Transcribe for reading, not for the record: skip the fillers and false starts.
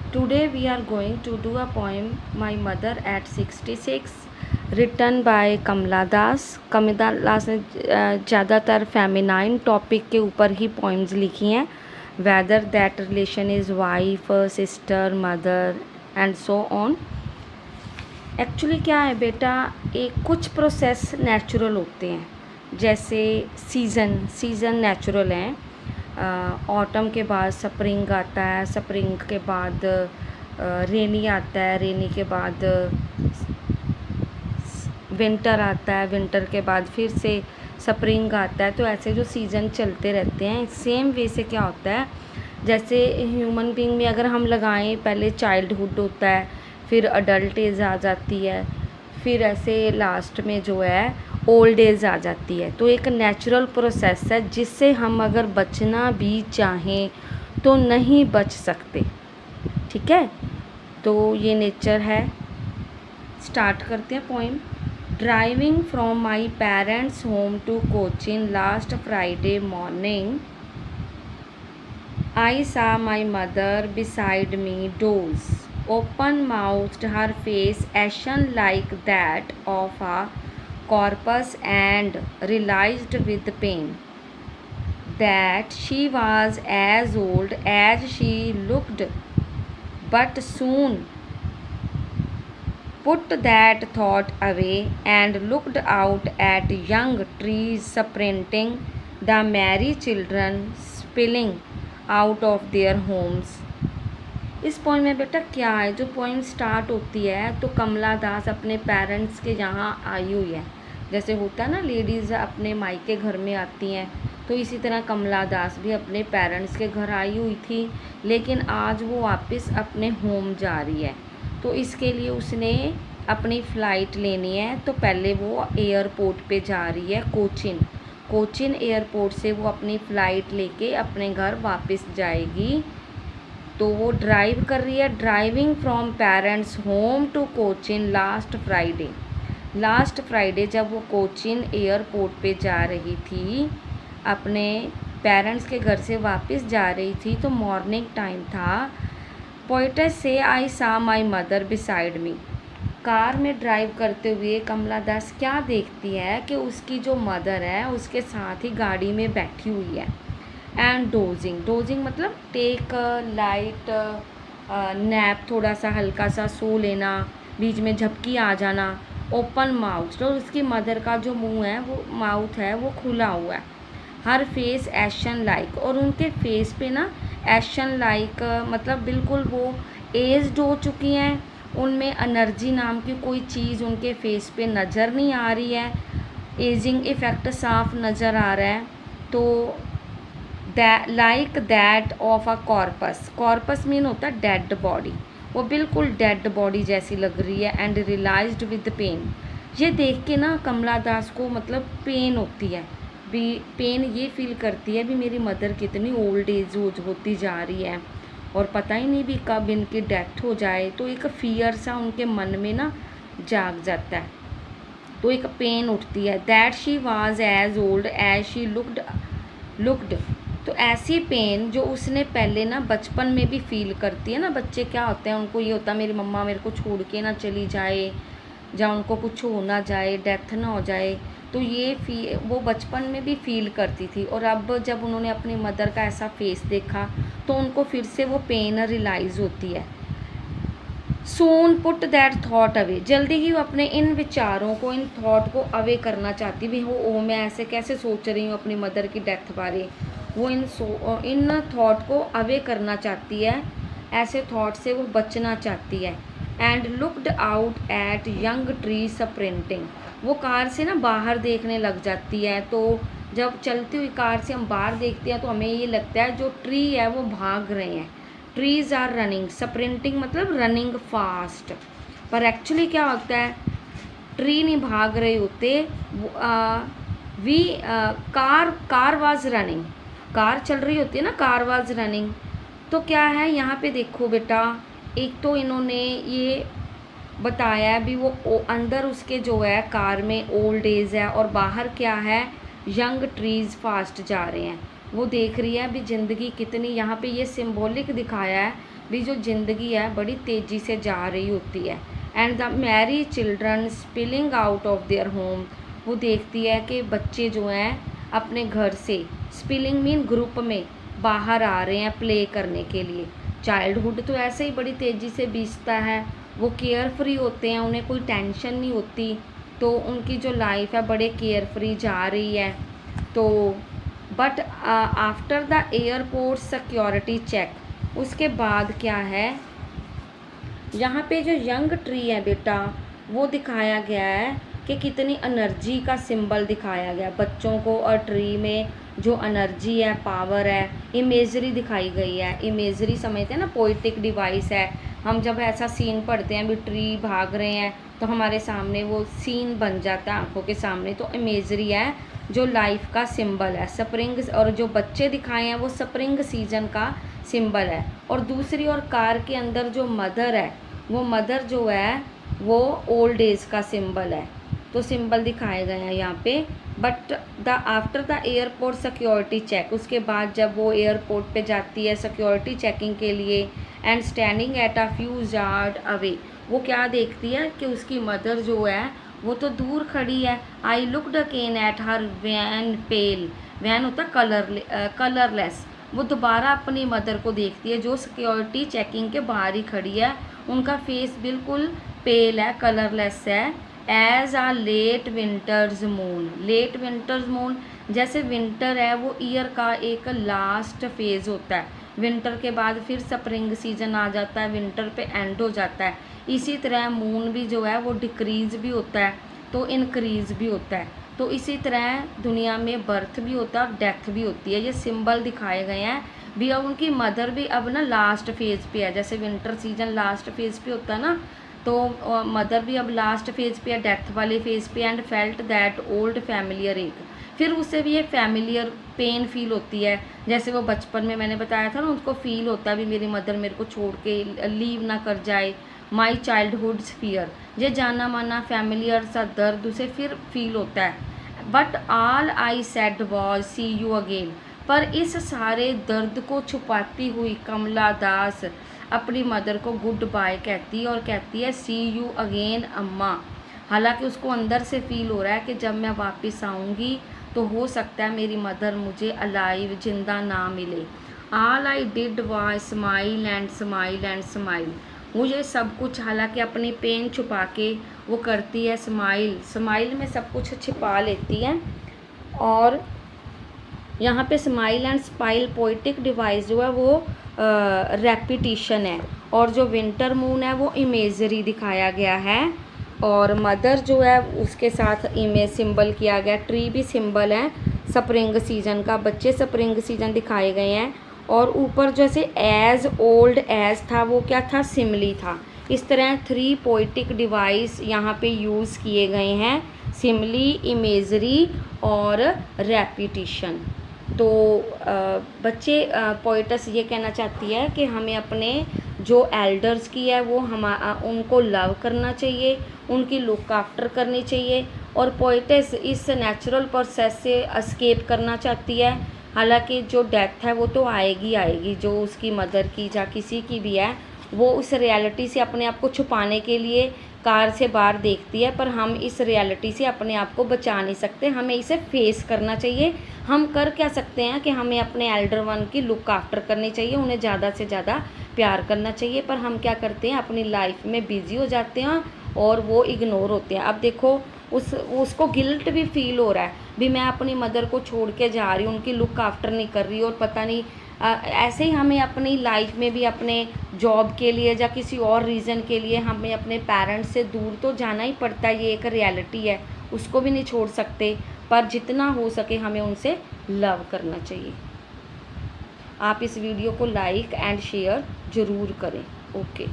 Today we are going to do a poem My Mother at 66 written by कमला दास। कमला दास ने ज़्यादातर feminine topic के ऊपर ही poems लिखी हैं, whether that relation is wife, sister, mother and so on. Actually क्या है बेटा, एक कुछ प्रोसेस नेचुरल होते हैं, जैसे सीज़न नेचुरल हैं। ऑटम के बाद स्प्रिंग आता है, स्प्रिंग के बाद रेनी आता है, रेनी के बाद विंटर आता है, विंटर के बाद फिर से स्प्रिंग आता है। तो ऐसे जो सीज़न चलते रहते हैं, सेम वे से क्या होता है, जैसे ह्यूमन बीइंग में अगर हम लगाएं, पहले चाइल्डहुड होता है, फिर अडल्ट एज आ जाती है, फिर ऐसे लास्ट में जो है ओल्ड एज आ जाती है। तो एक नेचुरल प्रोसेस है जिससे हम अगर बचना भी चाहें तो नहीं बच सकते। ठीक है, तो ये नेचर है। स्टार्ट करते हैं poem. Driving from my parents home to Cochin last Friday morning, I saw my mother beside me doze, open-mouthed, her face ashen like that of a corpse, and realized with pain that she was as old as she looked, but soon put that thought away and looked out at young trees sprinting, the merry children spilling out of their homes. इस poem में बेटा क्या है, जो poem start होती है तो कमला दास अपने पेरेंट्स के यहाँ आई हुई है। जैसे होता है ना, लेडीज़ अपने मायके घर में आती हैं, तो इसी तरह कमला दास भी अपने पेरेंट्स के घर आई हुई थी, लेकिन आज वो वापस अपने होम जा रही है। तो इसके लिए उसने अपनी फ़्लाइट लेनी है, तो पहले वो एयरपोर्ट पे जा रही है, कोचिन एयरपोर्ट से वो अपनी फ़्लाइट लेके अपने घर वापस जाएगी। तो वो ड्राइव कर रही है, driving from parents home to Cochin last Friday जब वो कोचिन एयरपोर्ट पे जा रही थी, अपने पेरेंट्स के घर से वापस जा रही थी, तो मॉर्निंग टाइम था। पोइटेस से आई सा my mother beside me. Car में ड्राइव करते हुए कमला दास क्या देखती है कि उसकी जो मदर है उसके साथ ही गाड़ी में बैठी हुई है। एंड डोजिंग मतलब टेक लाइट नैप, थोड़ा सा हल्का सा सो लेना, बीच में झपकी आ जाना। ओपन माउथ, तो उसकी मदर का जो मुंह है, वो माउथ है, वो खुला हुआ है। हर फेस एशन लाइक, और उनके फेस पे ना एशन लाइक मतलब बिल्कुल वो एज्ड हो चुकी हैं, उनमें एनर्जी नाम की कोई चीज़ उनके फेस पे नज़र नहीं आ रही है, एजिंग इफ़ेक्ट साफ नज़र आ रहा है। तो like that of a corpus mean होता है डेड बॉडी, वो बिल्कुल डेड बॉडी जैसी लग रही है। एंड रियलाइज्ड विद पेन, ये देख के ना कमला दास को मतलब पेन होती है, पेन ये फील करती है भी मेरी मदर कितनी ओल्ड एज होती जा रही है और पता ही नहीं भी कब इनकी डेथ हो जाए। तो एक फियर सा उनके मन में ना जाग जाता है, तो एक पेन उठती है। That she was as old as she looked, तो ऐसी पेन जो उसने पहले ना बचपन में भी फील करती है ना। बच्चे क्या होते हैं, उनको ये होता है मेरी मम्मा मेरे को छोड़ के ना चली जाए, या उनको कुछ हो ना जाए, डेथ ना हो जाए, तो ये वो बचपन में भी फील करती थी। और अब जब उन्होंने अपनी मदर का ऐसा फेस देखा तो उनको फिर से वो पेन रियलाइज़ होती है। सून पुट दैट थॉट अवे, जल्दी ही वो अपने इन विचारों को, इन थॉट को अवे करना चाहती भी हो, मैं ऐसे कैसे सोच रही हूँ अपनी मदर की डेथ बारे। वो इन थॉट को अवे करना चाहती है, ऐसे थॉट से वो बचना चाहती है। And looked out at young tree sprinting, वो कार से ना बाहर देखने लग जाती है। तो जब चलती हुई कार से हम बाहर देखते हैं तो हमें ये लगता है जो ट्री है वो भाग रहे हैं, ट्रीज आर रनिंग। स्प्रिंटिंग मतलब रनिंग फास्ट, पर एक्चुअली क्या होता है, ट्री नहीं भाग रहे होते, कार वाज रनिंग, कार चल रही होती है ना, कार वाज रनिंग। तो क्या है यहाँ पे देखो बेटा, एक तो इन्होंने ये बताया है भी वो अंदर उसके जो है कार में ओल्ड एज है, और बाहर क्या है, यंग ट्रीज़ फास्ट जा रहे हैं। वो देख रही है भी ज़िंदगी कितनी, यहाँ पे ये सिंबॉलिक दिखाया है भी जो ज़िंदगी है बड़ी तेज़ी से जा रही होती है। And the Mary children spilling out of their home, वो देखती है कि बच्चे जो हैं अपने घर से, स्पिलिंग मीन ग्रुप में बाहर आ रहे हैं प्ले करने के लिए। चाइल्डहुड तो ऐसे ही बड़ी तेज़ी से बीतता है, वो केयर फ्री होते हैं, उन्हें कोई टेंशन नहीं होती, तो उनकी जो लाइफ है बड़े केयर फ्री जा रही है। तो but after the airport security check, उसके बाद क्या है, यहाँ पे जो यंग ट्री है बेटा वो दिखाया गया है कि कितनी एनर्जी का सिंबल दिखाया गया बच्चों को, और ट्री में जो एनर्जी है, पावर है, इमेजरी दिखाई गई है। इमेजरी समझते हैं ना, पोइटिक डिवाइस है। हम जब ऐसा सीन पढ़ते हैं भी ट्री भाग रहे हैं तो हमारे सामने वो सीन बन जाता है आंखों के सामने, तो इमेजरी है जो लाइफ का सिंबल है। स्प्रिंग, और जो बच्चे दिखाए हैं वो स्प्रिंग सीजन का सिंबल है। और दूसरी ओर कार के अंदर जो मदर है, वो मदर जो है वो ओल्ड एज का सिंबल है। तो सिंबल दिखाए गए हैं यहाँ पे। But the after the airport security check, उसके बाद जब वो एयरपोर्ट पे जाती है सिक्योरिटी चेकिंग के लिए, and standing at a few yard away, वो क्या देखती है कि उसकी मदर जो है वो तो दूर खड़ी है। I looked again at her when pale, when होता कलरलेस, वो दोबारा अपनी मदर को देखती है जो सिक्योरिटी चेकिंग के बाहर ही खड़ी है। उनका फेस बिल्कुल पेल है, कलरलेस है। As a late winter's moon, late winter's moon, जैसे विंटर है वो ईयर का एक लास्ट फेज होता है, विंटर के बाद फिर स्प्रिंग सीजन आ जाता है, विंटर पे एंड हो जाता है। इसी तरह मून भी जो है वो डिक्रीज भी होता है तो इंक्रीज भी होता है। तो इसी तरह दुनिया में बर्थ भी होता है और डेथ भी होती है। ये सिंबल दिखाए गए हैं भी। अब उनकी मदर भी अब ना लास्ट फेज पे है, जैसे विंटर सीजन लास्ट फेज पे होता है ना, तो मदर भी अब लास्ट फेज पे है, डेथ वाले फेज पे। And felt that old familiar एक, फिर उससे भी ये फैमिलियर पेन फील होती है, जैसे वो बचपन में मैंने बताया था ना, उसको फील होता है भी मेरी मदर मेरे को छोड़ के लीव ना कर जाए। माई चाइल्डहुड्स फियर, ये जाना माना फैमिलियर सा दर्द उसे फिर फील होता है। But all I said was see you again, पर इस सारे दर्द को छुपाती हुई कमला दास अपनी मदर को गुड बाय कहती है और कहती है सी यू अगेन अम्मा। हालांकि उसको अंदर से फील हो रहा है कि जब मैं वापस आऊँगी तो हो सकता है मेरी मदर मुझे अलाइव, जिंदा ना मिले। All I did was smile and smile and smile, वो ये सब कुछ हालांकि अपनी पेन छुपा के वो करती है स्माइल, स्माइल में सब कुछ छिपा लेती है। और यहाँ पे स्माइल एंड स्पाइल पोइटिक डिवाइस जो है वो रेपिटिशन है, और जो विंटर मून है वो इमेजरी दिखाया गया है, और मदर जो है उसके साथ इमेज सिंबल किया गया। ट्री भी सिंबल है स्प्रिंग सीजन का, बच्चे स्प्रिंग सीजन दिखाए गए हैं। और ऊपर जैसे एज ओल्ड एज था वो क्या था, सिमली था। इस तरह 3 पोइटिक डिवाइस यहाँ पे यूज़ किए गए हैं, सिमली, इमेजरी और रेपिटिशन। तो बच्चे पोइटस ये कहना चाहती है कि हमें अपने जो एल्डर्स की है वो हम उनको लव करना चाहिए, उनकी लुक आफ्टर करनी चाहिए। और पोइटस इस नेचुरल प्रोसेस से एस्केप करना चाहती है। हालांकि जो डेथ है वो तो आएगी आएगी, जो उसकी मदर की या किसी की भी है, वो उस रियलिटी से अपने आप को छुपाने के लिए कार से बाहर देखती है, पर हम इस रियलिटी से अपने आप को बचा नहीं सकते, हमें इसे फेस करना चाहिए। हम कर क्या सकते हैं कि हमें अपने एल्डर वन की लुक आफ्टर करनी चाहिए, उन्हें ज़्यादा से ज़्यादा प्यार करना चाहिए। पर हम क्या करते हैं, अपनी लाइफ में बिजी हो जाते हैं और वो इग्नोर होते हैं। अब देखो उसको गिल्ट भी फील हो रहा है भी मैं अपनी मदर को छोड़ के जा रही हूँ, उनकी लुक आफ्टर नहीं कर रही, और पता नहीं ऐसे ही हमें अपनी लाइफ में भी अपने जॉब के लिए या किसी और रीज़न के लिए हमें अपने पेरेंट्स से दूर तो जाना ही पड़ता है, ये एक रियलिटी है, उसको भी नहीं छोड़ सकते। पर जितना हो सके हमें उनसे लव करना चाहिए। आप इस वीडियो को लाइक एंड शेयर ज़रूर करें। ओके।